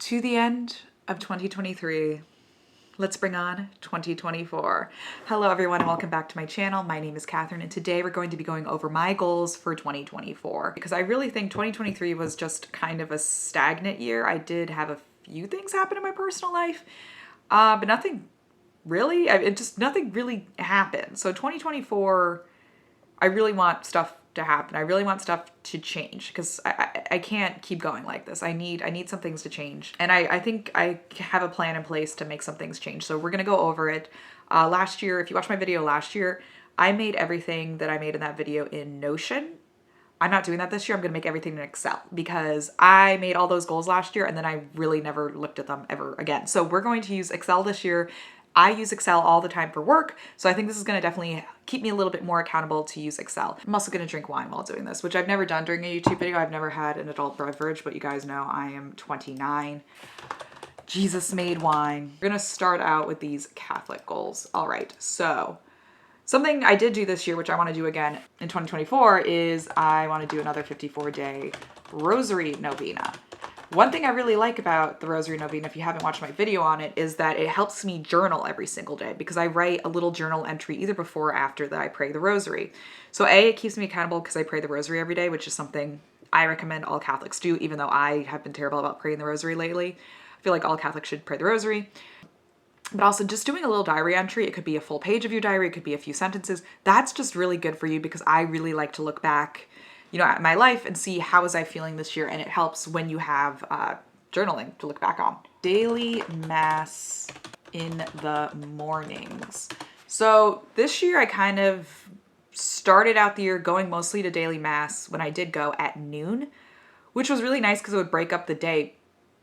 To the end of 2023, let's bring on 2024. Hello everyone and welcome back to my channel. My name is Katherine and today we're going to be going over my goals for 2024 because I really think 2023 was just kind of a stagnant year. I did have a few things happen in my personal life, but nothing really, nothing really happened. So 2024, I really want stuff to happen. I really want stuff to change because I can't keep going like this. I need some things to change. And I think I have a plan in place to make some things change. So we're going to go over it. Last year, if you watched my video last year, I made everything that I made in that video in Notion. I'm not doing that this year. I'm going to make everything in Excel because I made all those goals last year and then I really never looked at them ever again. So we're going to use Excel this year. I use Excel all the time for work, so I think this is going to definitely keep me a little bit more accountable to use Excel. I'm also going to drink wine while doing this, which I've never done during a YouTube video. I've never had an adult beverage, but you guys know I am 29. Jesus made wine. We're going to start out with these Catholic goals. All right, so something I did do this year, which I want to do again in 2024, is I want to do another 54-day Rosary Novena. One thing I really like about the Rosary Novena, if you haven't watched my video on it, is that it helps me journal every single day because I write a little journal entry either before or after that I pray the Rosary. So it keeps me accountable because I pray the Rosary every day, which is something I recommend all Catholics do, even though I have been terrible about praying the Rosary lately. I feel like all Catholics should pray the Rosary. But also just doing a little diary entry, it could be a full page of your diary, it could be a few sentences. That's just really good for you because I really like to look back, at my life and see how was I feeling this year. And it helps when you have journaling to look back on. Daily Mass in the mornings. So this year I kind of started out the year going mostly to daily Mass when I did go at noon, which was really nice because it would break up the day.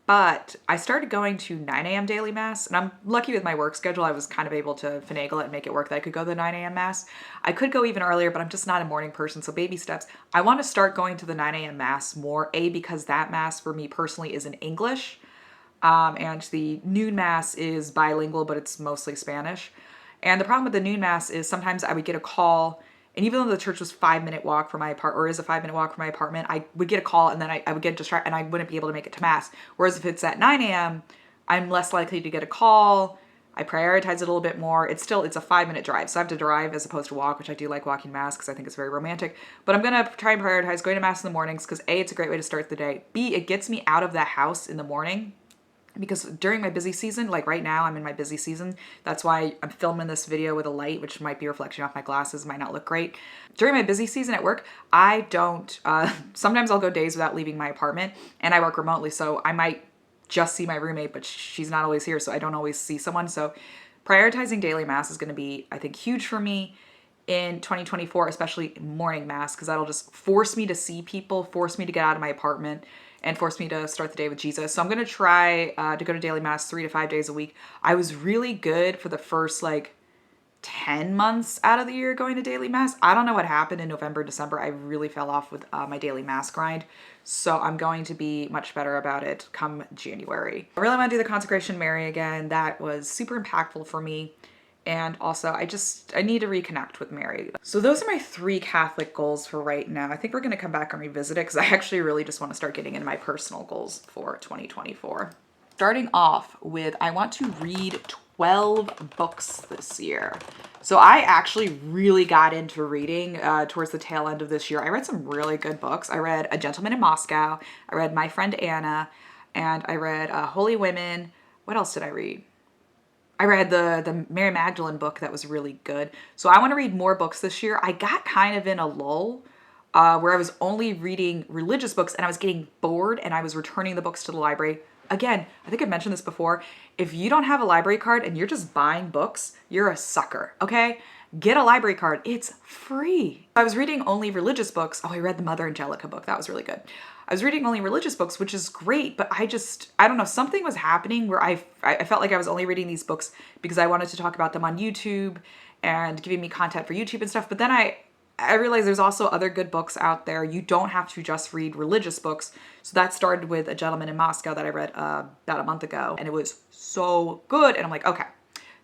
But I started going to 9 a.m. daily Mass, and I'm lucky with my work schedule. I was kind of able to finagle it and make it work that I could go to the 9 a.m. Mass. I could go even earlier, but I'm just not a morning person, so baby steps. I want to start going to the 9 a.m. Mass more, because that Mass for me personally is in English, and the noon Mass is bilingual, but it's mostly Spanish. And the problem with the noon Mass is sometimes I would get a call, and even though the church was 5-minute walk from my apartment, or is a 5-minute walk from my apartment, I would get a call and then I would get distracted and I wouldn't be able to make it to Mass. Whereas if it's at 9 a.m., I'm less likely to get a call. I prioritize it a little bit more. It's a 5-minute drive. So I have to drive as opposed to walk, which I do like walking Mass because I think it's very romantic. But I'm going to try and prioritize going to Mass in the mornings because A, it's a great way to start the day. B, it gets me out of the house in the morning. Because during my busy season, like right now, I'm in my busy season. That's why I'm filming this video with a light, which might be a reflection off my glasses, might not look great. During my busy season at work, I don't, sometimes I'll go days without leaving my apartment, and I work remotely, so I might just see my roommate, but she's not always here, so I don't always see someone. So prioritizing daily Mass is gonna be, I think, huge for me in 2024, especially morning Mass, because that'll just force me to see people, force me to get out of my apartment, and forced me to start the day with Jesus. So I'm going to try to go to daily Mass 3 to 5 days a week. I was really good for the first 10 months out of the year going to daily Mass. I don't know what happened in November, December. I really fell off with my daily Mass grind. So I'm going to be much better about it come January. I really want to do the Consecration Mary again. That was super impactful for me. And also, I need to reconnect with Mary. So those are my 3 Catholic goals for right now. I think we're going to come back and revisit it because I actually really just want to start getting into my personal goals for 2024. Starting off with, I want to read 12 books this year. So I actually really got into reading towards the tail end of this year. I read some really good books. I read A Gentleman in Moscow. I read My Friend Anna. And I read Holy Women. What else did I read? I read the Mary Magdalene book that was really good. So I want to read more books this year. I got kind of in a lull where I was only reading religious books and I was getting bored and I was returning the books to the library. Again, I think I mentioned this before. If you don't have a library card and you're just buying books, you're a sucker, okay? Get a library card. It's free. I was reading only religious books. Oh, I read the Mother Angelica book. That was really good. I was reading only religious books, which is great, but I don't know, something was happening where I felt like I was only reading these books because I wanted to talk about them on YouTube and giving me content for YouTube and stuff. But then I realized there's also other good books out there. You don't have to just read religious books. So that started with A Gentleman in Moscow that I read about a month ago, and it was so good. And I'm like, okay,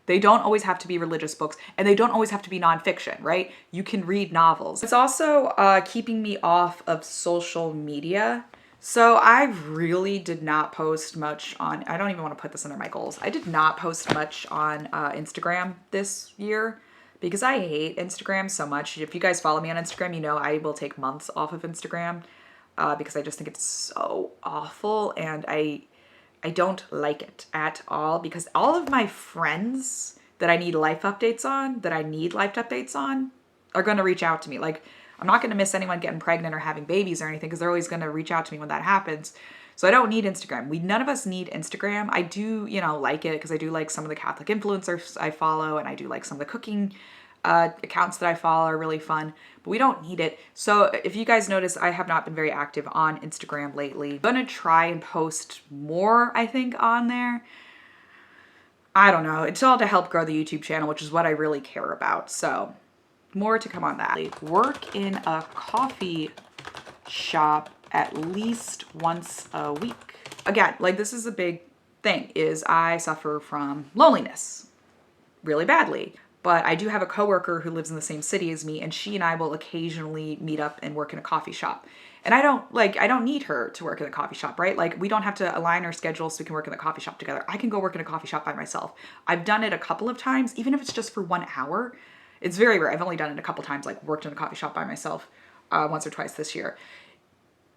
they don't always have to be religious books, and they don't always have to be nonfiction, right? You can read novels. It's also keeping me off of social media. So I really did not post much on, I don't even want to put this under my goals. I did not post much on Instagram this year because I hate Instagram so much. If you guys follow me on Instagram, you know I will take months off of Instagram because I just think it's so awful, and I don't like it at all because all of my friends that I need life updates on, are going to reach out to me. Like, I'm not going to miss anyone getting pregnant or having babies or anything because they're always going to reach out to me when that happens. So I don't need Instagram. None of us need Instagram. I do, like it because I do like some of the Catholic influencers I follow, and I do like some of the cooking accounts that I follow are really fun, but we don't need it. So if you guys notice, I have not been very active on Instagram lately. I'm gonna try and post more, I think, on there. I don't know. It's all to help grow the YouTube channel, which is what I really care about. So more to come on that. Work in a coffee shop at least once a week. Again, like, this is a big thing, is I suffer from loneliness really badly. But I do have a coworker who lives in the same city as me, and she and I will occasionally meet up and work in a coffee shop. And I don't need her to work in a coffee shop, right? Like, we don't have to align our schedules so we can work in the coffee shop together. I can go work in a coffee shop by myself. I've done it a couple of times, even if it's just for 1 hour. It's very rare. I've only done it a couple times, like worked in a coffee shop by myself once or twice this year.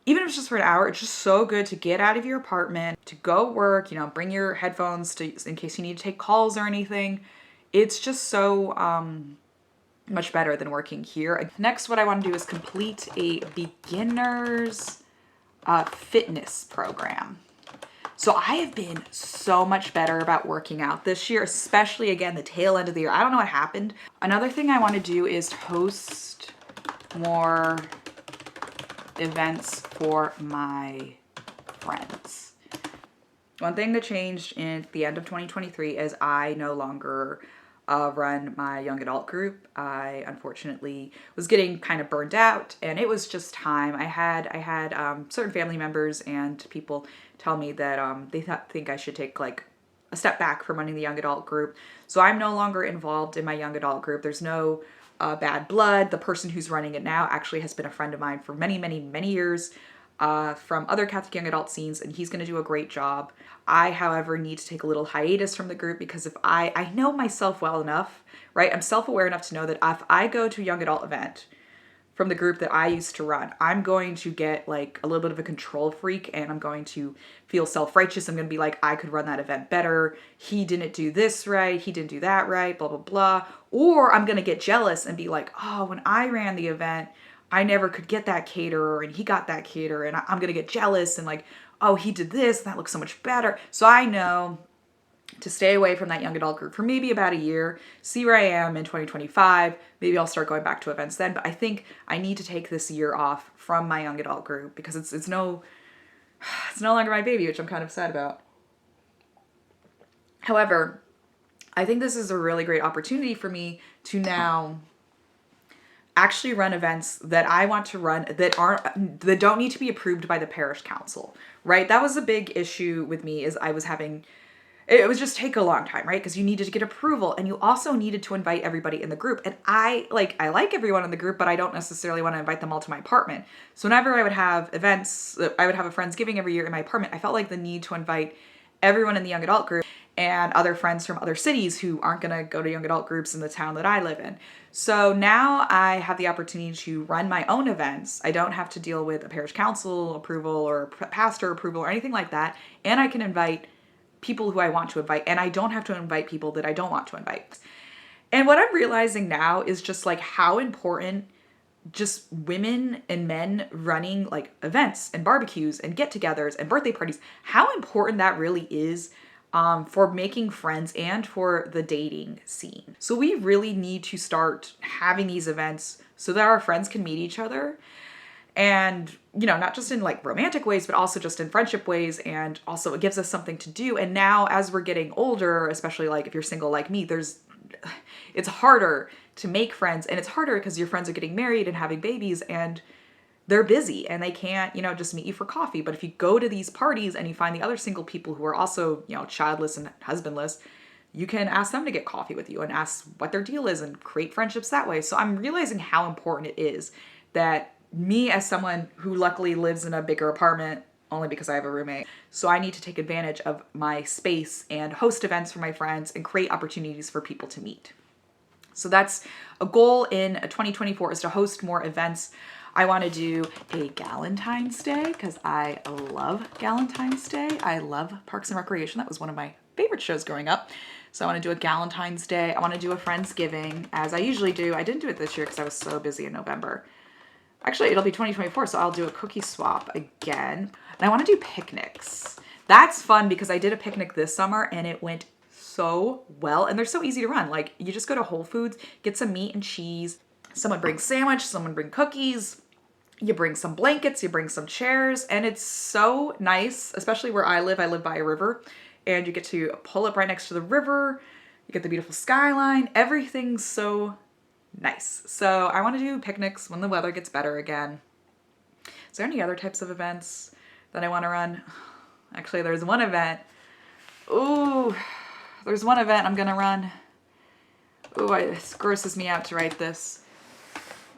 Even if it's just for an hour, it's just so good to get out of your apartment, to go work, bring your headphones in case you need to take calls or anything. It's just so much better than working here. Next, what I want to do is complete a beginner's fitness program. So I have been so much better about working out this year, especially, again, the tail end of the year. I don't know what happened. Another thing I want to do is host more events for my friends. One thing that changed in the end of 2023 is I no longer run my young adult group. I unfortunately was getting kind of burned out, and it was just time. I had certain family members and people tell me that they think I should take like a step back from running the young adult group. So I'm no longer involved in my young adult group. There's no bad blood. The person who's running it now actually has been a friend of mine for many, many, many years from other Catholic young adult scenes, and he's going to do a great job. I, however, need to take a little hiatus from the group because if I know myself well enough, right? I'm self-aware enough to know that if I go to a young adult event from the group that I used to run, I'm going to get like a little bit of a control freak, and I'm going to feel self-righteous. I'm going to be like, I could run that event better. He didn't do this right. He didn't do that right, blah, blah, blah. Or I'm going to get jealous and be like, oh, when I ran the event, I never could get that caterer and he got that caterer, and I'm going to get jealous and like, oh, he did this, that looks so much better. So I know to stay away from that young adult group for maybe about a year, see where I am in 2025. Maybe I'll start going back to events then, but I think I need to take this year off from my young adult group because it's no longer my baby, which I'm kind of sad about. However, I think this is a really great opportunity for me to now actually run events that I want to run that don't need to be approved by the parish council, right? That was a big issue with me, is it was just take a long time, right? Because you needed to get approval, and you also needed to invite everybody in the group. And I like everyone in the group, but I don't necessarily want to invite them all to my apartment. So whenever I would have events, I would have a Friendsgiving every year in my apartment, I felt like the need to invite everyone in the young adult group and other friends from other cities who aren't going to go to young adult groups in the town that I live in. So now I have the opportunity to run my own events. I don't have to deal with a parish council approval or pastor approval or anything like that. And I can invite people who I want to invite, and I don't have to invite people that I don't want to invite. And what I'm realizing now is just like how important just women and men running like events and barbecues and get-togethers and birthday parties, how important that really is for making friends and for the dating scene. So we really need to start having these events so that our friends can meet each other, and not just in like romantic ways, but also just in friendship ways. And also it gives us something to do. And now as we're getting older, especially like if you're single like me, it's harder to make friends, and it's harder because your friends are getting married and having babies and they're busy and they can't, just meet you for coffee. But if you go to these parties and you find the other single people who are also, childless and husbandless, you can ask them to get coffee with you and ask what their deal is and create friendships that way. So I'm realizing how important it is that me, as someone who luckily lives in a bigger apartment only because I have a roommate. So I need to take advantage of my space and host events for my friends and create opportunities for people to meet. So that's a goal in 2024, is to host more events. I want to do a Galentine's Day because I love Galentine's Day. I love Parks and Recreation. That was one of my favorite shows growing up. So I want to do a Galentine's Day. I want to do a Friendsgiving, as I usually do. I didn't do it this year because I was so busy in November. Actually, it'll be 2024, so I'll do a cookie swap again. And I want to do picnics. That's fun because I did a picnic this summer and it went so well, and they're so easy to run. Like, you just go to Whole Foods, get some meat and cheese. Someone brings sandwich, someone bring cookies. You bring some blankets, you bring some chairs, and it's so nice, especially where I live. I live by a river, and you get to pull up right next to the river. You get the beautiful skyline. Everything's so nice. So I want to do picnics when the weather gets better again. Is there any other types of events that I want to run? Actually, there's one event. Ooh, there's one event I'm going to run. Ooh, it grosses me out to write this.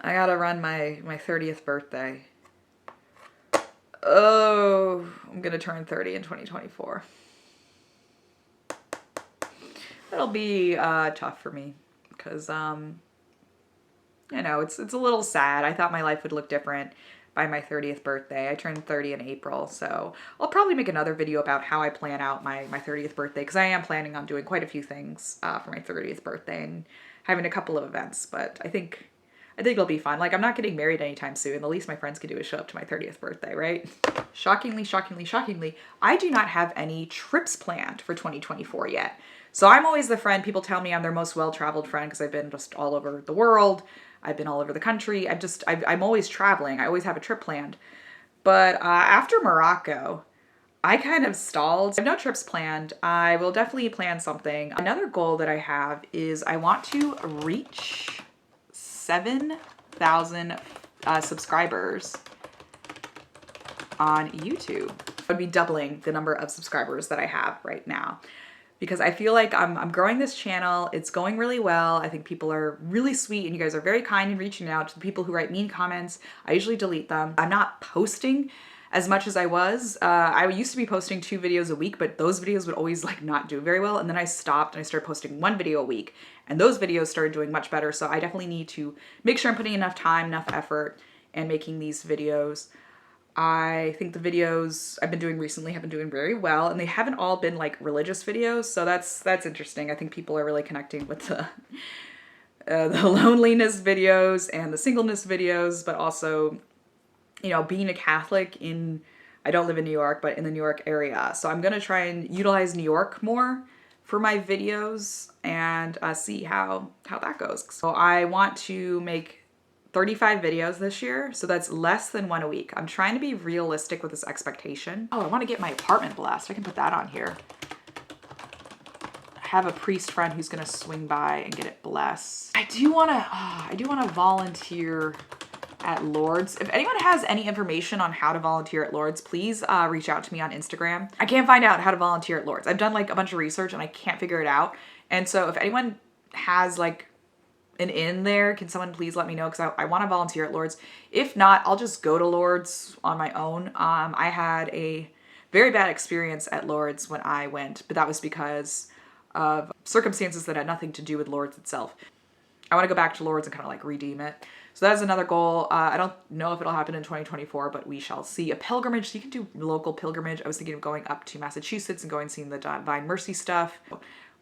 I got to run my 30th birthday. Oh, I'm going to turn 30 in 2024. That'll be tough for me because, you know, it's a little sad. I thought my life would look different by my 30th birthday. I turned 30 in April, so I'll probably make another video about how I plan out my 30th birthday, because I am planning on doing quite a few things for my 30th birthday and having a couple of events, but I think it'll be fun. Like, I'm not getting married anytime soon. The least my friends can do is show up to my 30th birthday, right? Shockingly, I do not have any trips planned for 2024 yet. So I'm always the friend, people tell me I'm their most well-traveled friend because I've been just all over the world. I've been all over the country. I'm always traveling. I always have a trip planned. But after Morocco, I kind of stalled. I have no trips planned. I will definitely plan something. Another goal that I have is I want to reach 7,000 subscribers on YouTube. I would be doubling the number of subscribers that I have right now, because I feel like I'm growing this channel. It's going really well. I think people are really sweet and you guys are very kind in reaching out to the people who write mean comments. I usually delete them. I'm not posting as much as I was. I used to be posting 2 videos a week, but those videos would always like not do very well. And then I stopped and I started posting 1 video a week, and those videos started doing much better. So I definitely need to make sure I'm putting enough time, enough effort and making these videos. I think the videos I've been doing recently have been doing very well, and they haven't all been like religious videos. So that's interesting. I think people are really connecting with the loneliness videos and the singleness videos, but also, you know, being a Catholic I don't live in New York, but in the New York area. So I'm going to try and utilize New York more for my videos and see how that goes. So I want to make 35 videos this year. So that's less than 1 a week. I'm trying to be realistic with this expectation. Oh, I want to get my apartment blessed. I can put that on here. I have a priest friend who's going to swing by and get it blessed. I do want to volunteer at Lourdes. If anyone has any information on how to volunteer at Lourdes, please reach out to me on Instagram. I can't find out how to volunteer at Lourdes. I've done like a bunch of research and I can't figure it out. And so if anyone has like an in there, can someone please let me know, because I want to volunteer at Lourdes. If not, I'll just go to Lourdes on my own. I had a very bad experience at Lourdes when I went, but that was because of circumstances that had nothing to do with Lourdes itself. I want to go back to Lourdes and kind of like redeem it. So that's another goal. I don't know if it'll happen in 2024, but we shall see. A pilgrimage, so you can do local pilgrimage. I was thinking of going up to Massachusetts and going and seeing the Divine Mercy stuff.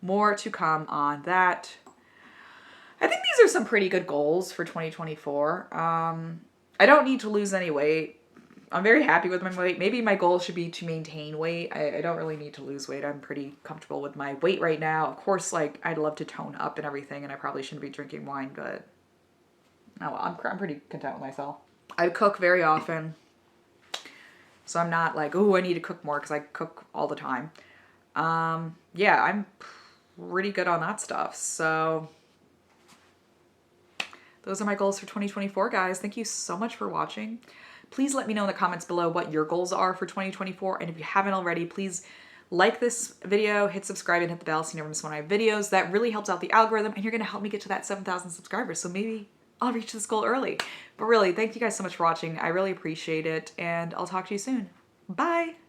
More to come on that. I think these are some pretty good goals for 2024. I don't need to lose any weight. I'm very happy with my weight. Maybe my goal should be to maintain weight. I don't really need to lose weight. I'm pretty comfortable with my weight right now. Of course, like, I'd love to tone up and everything, and I probably shouldn't be drinking wine, but oh well, I'm pretty content with myself. I cook very often, so I'm not like, oh, I need to cook more, because I cook all the time. Yeah, I'm pretty good on that stuff. So those are my goals for 2024, guys. Thank you so much for watching. Please let me know in the comments below what your goals are for 2024. And if you haven't already, please like this video, hit subscribe, and hit the bell so you never miss one of my videos. That really helps out the algorithm, and you're going to help me get to that 7,000 subscribers. So maybe I'll reach this goal early. But really, thank you guys so much for watching. I really appreciate it, and I'll talk to you soon. Bye. Bye.